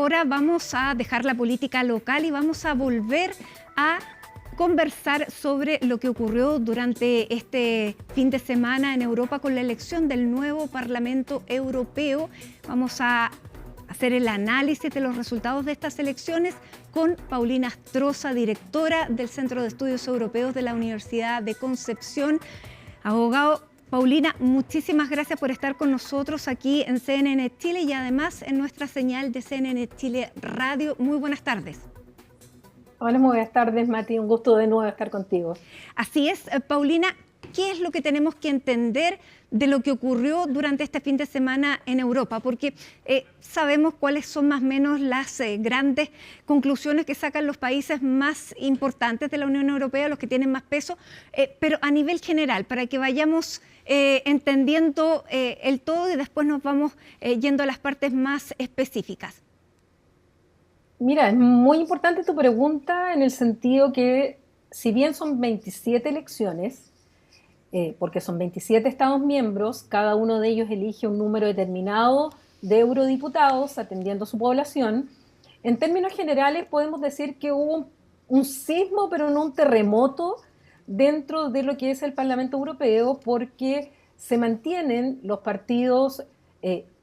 ahora vamos a dejar la política local y vamos a volver a conversar sobre lo que ocurrió durante este fin de semana en Europa con la elección del nuevo Parlamento Europeo. Vamos a hacer el análisis de los resultados de estas elecciones con Paulina Astroza, directora del Centro de Estudios Europeos de la Universidad de Concepción. Abogado, Paulina, muchísimas gracias por estar con nosotros aquí en CNN Chile y además en nuestra señal de CNN Chile Radio. Muy buenas tardes. Hola, muy buenas tardes, Mati. Un gusto de nuevo estar contigo. Así es, Paulina. ¿Qué es lo que tenemos que entender de lo que ocurrió durante este fin de semana en Europa? Porque sabemos cuáles son más o menos las grandes conclusiones que sacan los países más importantes de la Unión Europea, los que tienen más peso, pero a nivel general, para que vayamos entendiendo el todo y después nos vamos yendo a las partes más específicas. Mira, es muy importante tu pregunta en el sentido que si bien son 27 elecciones, porque son 27 Estados miembros, cada uno de ellos elige un número determinado de eurodiputados atendiendo a su población. En términos generales podemos decir que hubo un sismo, pero no un terremoto dentro de lo que es el Parlamento Europeo, porque se mantienen los partidos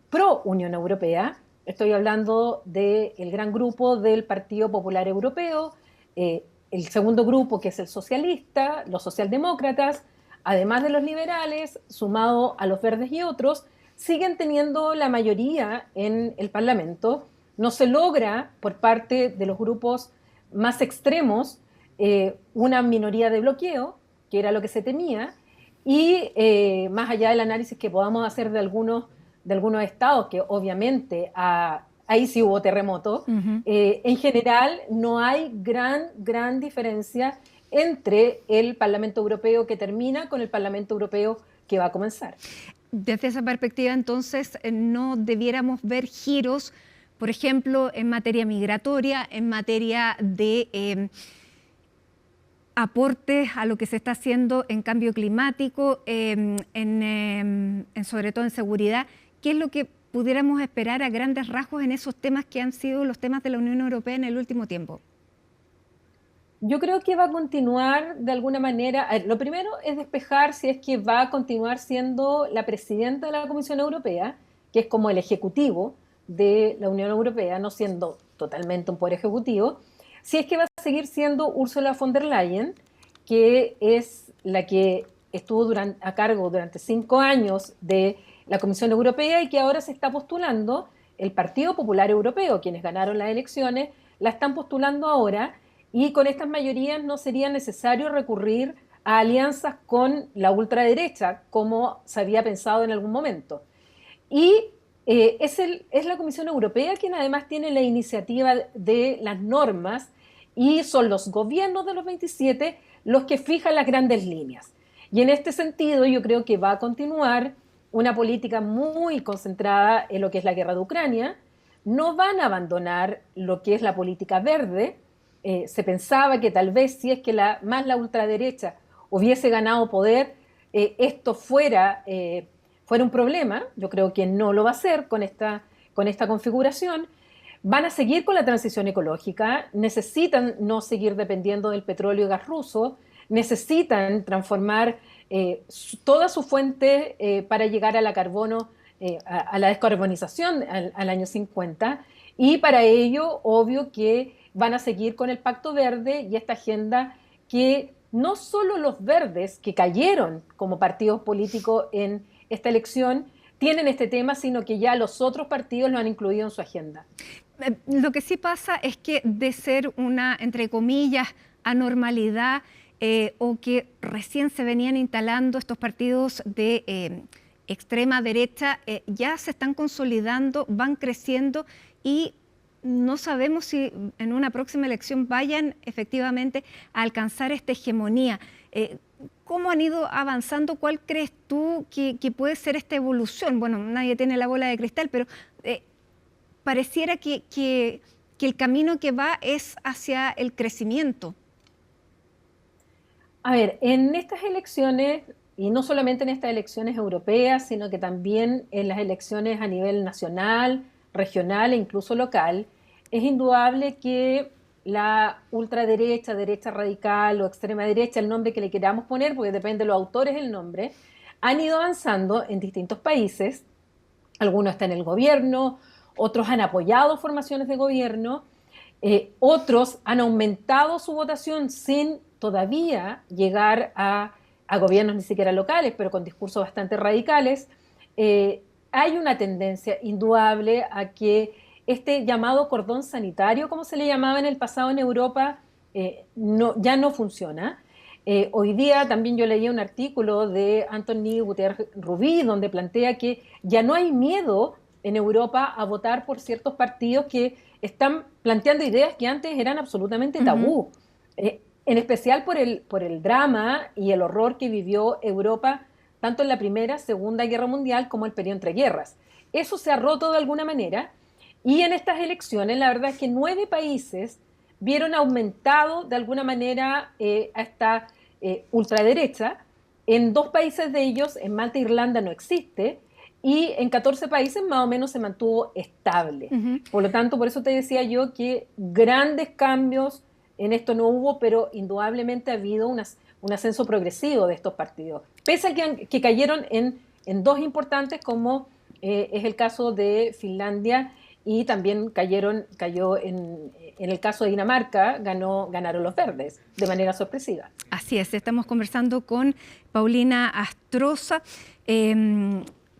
pro Unión Europea. Estoy hablando del gran grupo del Partido Popular Europeo, el segundo grupo que es el socialista, los socialdemócratas, además de los liberales, sumado a los verdes y otros, siguen teniendo la mayoría en el Parlamento. No se logra por parte de los grupos más extremos una minoría de bloqueo, que era lo que se temía, y más allá del análisis que podamos hacer de algunos estados, que obviamente ahí sí hubo terremoto, en general no hay gran diferencia entre el Parlamento Europeo que termina con el Parlamento Europeo que va a comenzar. Desde esa perspectiva, entonces, no debiéramos ver giros, por ejemplo, en materia migratoria, en materia de aportes a lo que se está haciendo en cambio climático, sobre todo en seguridad. ¿Qué es lo que pudiéramos esperar a grandes rasgos en esos temas que han sido los temas de la Unión Europea en el último tiempo? Yo creo que va a continuar de alguna manera. Lo primero es despejar si es que va a continuar siendo la presidenta de la Comisión Europea, que es como el ejecutivo de la Unión Europea, no siendo totalmente un poder ejecutivo, si es que va a seguir siendo Ursula von der Leyen, que es la que estuvo a cargo durante 5 años de la Comisión Europea y que ahora se está postulando. El Partido Popular Europeo, quienes ganaron las elecciones, la están postulando ahora. Y con estas mayorías no sería necesario recurrir a alianzas con la ultraderecha, como se había pensado en algún momento. Y es la Comisión Europea quien además tiene la iniciativa de las normas y son los gobiernos de los 27 los que fijan las grandes líneas. Y en este sentido yo creo que va a continuar una política muy concentrada en lo que es la guerra de Ucrania. No van a abandonar lo que es la política verde. Se pensaba que tal vez si es que la ultraderecha hubiese ganado poder, esto fuera un problema. Yo creo que no lo va a hacer con esta configuración. Van a seguir con la transición ecológica, necesitan no seguir dependiendo del petróleo y gas ruso, necesitan transformar toda su fuente para llegar a la carbono, a la descarbonización al año 50, y para ello, obvio que van a seguir con el Pacto Verde y esta agenda que no solo los verdes, que cayeron como partidos políticos en esta elección, tienen este tema, sino que ya los otros partidos lo han incluido en su agenda. Lo que sí pasa es que de ser una, entre comillas, anormalidad o que recién se venían instalando estos partidos de extrema derecha, ya se están consolidando, van creciendo y no sabemos si en una próxima elección vayan efectivamente a alcanzar esta hegemonía. ¿Cómo han ido avanzando? ¿Cuál crees tú que puede ser esta evolución? Bueno, nadie tiene la bola de cristal, pero pareciera que el camino que va es hacia el crecimiento. A ver, en estas elecciones, y no solamente en estas elecciones europeas, sino que también en las elecciones a nivel nacional, regional e incluso local, es indudable que la ultraderecha, derecha radical o extrema derecha, el nombre que le queramos poner, porque depende de los autores el nombre, han ido avanzando en distintos países. Algunos están en el gobierno, otros han apoyado formaciones de gobierno, otros han aumentado su votación sin todavía llegar a gobiernos ni siquiera locales, pero con discursos bastante radicales. Hay una tendencia indudable a que este llamado cordón sanitario, como se le llamaba en el pasado en Europa, ya no funciona. Hoy día también yo leí un artículo de Anthony Guterres Rubí, donde plantea que ya no hay miedo en Europa a votar por ciertos partidos que están planteando ideas que antes eran absolutamente tabú. En especial por el drama y el horror que vivió Europa, tanto en la Primera, Segunda Guerra Mundial como el periodo entre guerras. Eso se ha roto de alguna manera, y en estas elecciones la verdad es que 9 países vieron aumentado de alguna manera a esta ultraderecha. En 2 países de ellos, en Malta e Irlanda, no existe, y en 14 países más o menos se mantuvo estable. Por lo tanto, por eso te decía yo que grandes cambios en esto no hubo, pero indudablemente ha habido un ascenso progresivo de estos partidos, pese a que cayeron en 2 importantes, como es el caso de Finlandia, y también cayó en el caso de Dinamarca, ganaron los verdes de manera sorpresiva. Así es, estamos conversando con Paulina Astroza,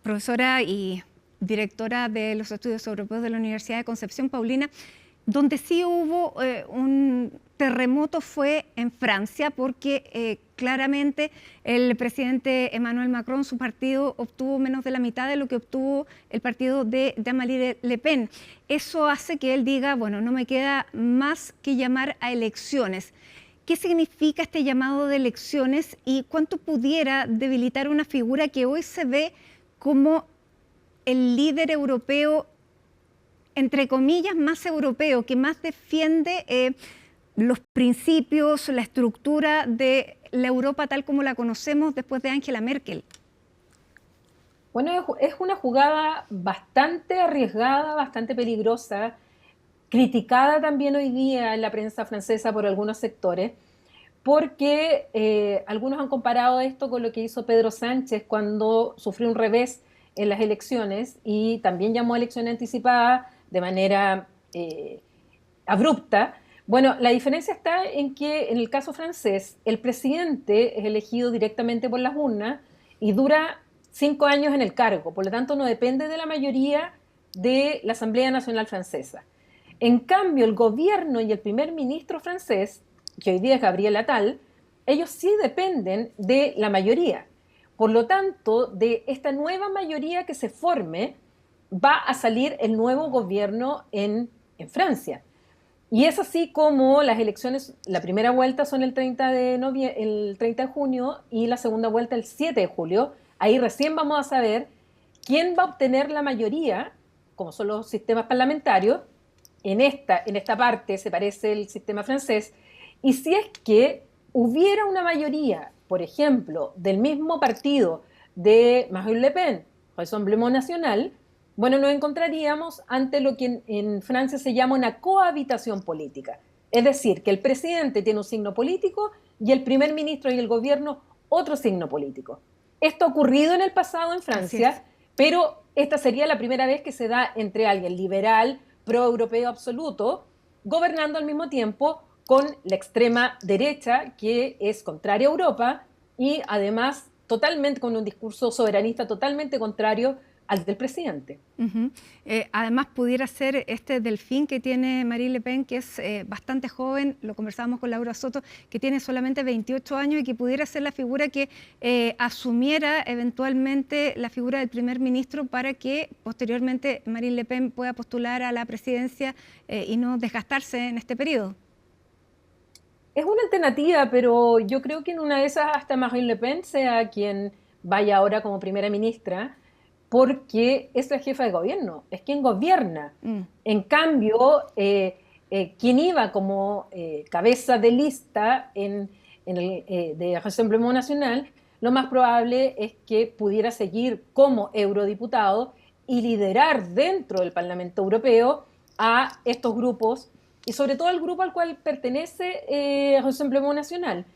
profesora y directora de los estudios europeos de la Universidad de Concepción. Paulina, donde sí hubo un terremoto fue en Francia, porque claramente el presidente Emmanuel Macron, su partido, obtuvo menos de la mitad de lo que obtuvo el partido de Jean-Marie Le Pen. Eso hace que él diga, bueno, no me queda más que llamar a elecciones. ¿Qué significa este llamado de elecciones y cuánto pudiera debilitar una figura que hoy se ve como el líder europeo, entre comillas, más europeo, que más defiende los principios, la estructura de la Europa tal como la conocemos después de Angela Merkel? Bueno, es una jugada bastante arriesgada, bastante peligrosa, criticada también hoy día en la prensa francesa por algunos sectores, porque algunos han comparado esto con lo que hizo Pedro Sánchez cuando sufrió un revés en las elecciones y también llamó a elecciones anticipadas de manera abrupta. Bueno, la diferencia está en que en el caso francés el presidente es elegido directamente por las urnas y dura 5 años en el cargo, por lo tanto no depende de la mayoría de la Asamblea Nacional Francesa. En cambio, el gobierno y el primer ministro francés, que hoy día es Gabriel Attal, ellos sí dependen de la mayoría. Por lo tanto, de esta nueva mayoría que se forme, va a salir el nuevo gobierno en Francia. Y es así como las elecciones, la primera vuelta son el 30 de junio y la segunda vuelta el 7 de julio. Ahí recién vamos a saber quién va a obtener la mayoría, como son los sistemas parlamentarios. En esta parte se parece el sistema francés. Y si es que hubiera una mayoría, por ejemplo, del mismo partido de Marine Le Pen, Rassemblement National, bueno, nos encontraríamos ante lo que en Francia se llama una cohabitación política. Es decir, que el presidente tiene un signo político y el primer ministro y el gobierno otro signo político. Esto ha ocurrido en el pasado en Francia, pero esta sería la primera vez que se da entre alguien liberal, pro-europeo absoluto, gobernando al mismo tiempo con la extrema derecha, que es contraria a Europa y además totalmente con un discurso soberanista totalmente contrario al del presidente. Además, pudiera ser este delfín que tiene Marine Le Pen, que es bastante joven, lo conversábamos con Laura Soto, que tiene solamente 28 años y que pudiera ser la figura que asumiera eventualmente la figura del primer ministro para que posteriormente Marine Le Pen pueda postular a la presidencia y no desgastarse en este periodo. Es una alternativa, pero yo creo que en una de esas hasta Marine Le Pen sea quien vaya ahora como primera ministra, porque es la jefa de gobierno, es quien gobierna. En cambio, quien iba como cabeza de lista de Rassemblement National, lo más probable es que pudiera seguir como eurodiputado y liderar dentro del Parlamento Europeo a estos grupos y sobre todo al grupo al cual pertenece Rassemblement Nacional,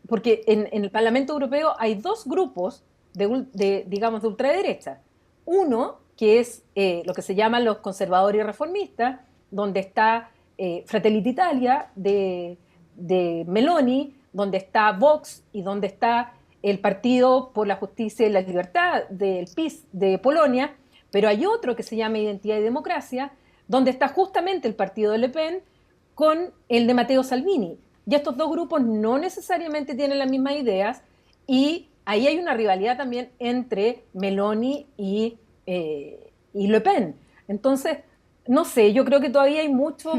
porque en el Parlamento Europeo hay dos grupos digamos, de ultraderecha. Uno, que es lo que se llaman los conservadores y reformistas, donde está Fratelli d'Italia de Meloni, donde está Vox y donde está el Partido por la Justicia y la Libertad del PiS de Polonia, pero hay otro que se llama Identidad y Democracia, donde está justamente el partido de Le Pen con el de Matteo Salvini. Y estos dos grupos no necesariamente tienen las mismas ideas y ahí hay una rivalidad también entre Meloni y Le Pen. Entonces, no sé, yo creo que todavía hay mucho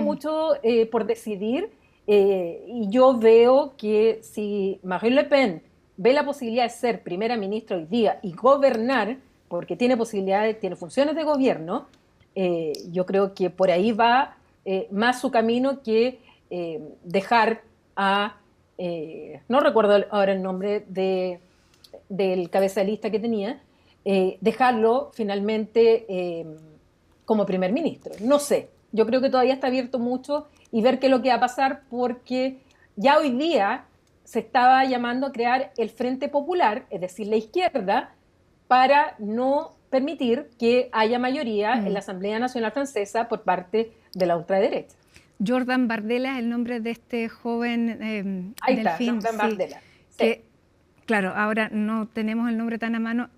por decidir y yo veo que si Marine Le Pen ve la posibilidad de ser primera ministra hoy día y gobernar, porque tiene posibilidades, tiene funciones de gobierno, yo creo que por ahí va más su camino que dejar a, no recuerdo ahora el nombre del cabeza de lista que tenía, dejarlo finalmente como primer ministro. No sé, yo creo que todavía está abierto mucho y ver qué es lo que va a pasar, porque ya hoy día se estaba llamando a crear el Frente Popular, es decir, la izquierda, para no permitir que haya mayoría en la Asamblea Nacional Francesa por parte de la ultraderecha. Jordan Bardella es el nombre de este joven ahí está, delfín, Jordan Bardella. Sí. Que, claro, ahora no tenemos el nombre tan a mano.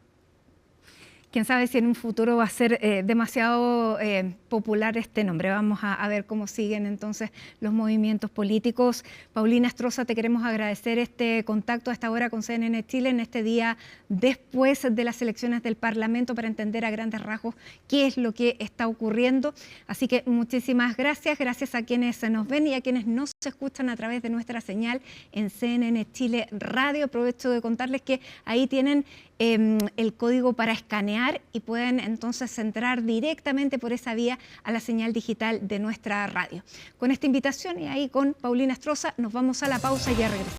Quién sabe si en un futuro va a ser demasiado popular este nombre. Vamos a ver cómo siguen entonces los movimientos políticos. Paulina Astroza, te queremos agradecer este contacto a esta hora con CNN Chile en este día después de las elecciones del Parlamento para entender a grandes rasgos qué es lo que está ocurriendo. Así que muchísimas gracias. Gracias a quienes nos ven y a quienes nos escuchan a través de nuestra señal en CNN Chile Radio. Aprovecho de contarles que ahí tienen el código para escanear y pueden entonces entrar directamente por esa vía a la señal digital de nuestra radio. Con esta invitación y ahí con Paulina Astroza nos vamos a la pausa y ya regresamos.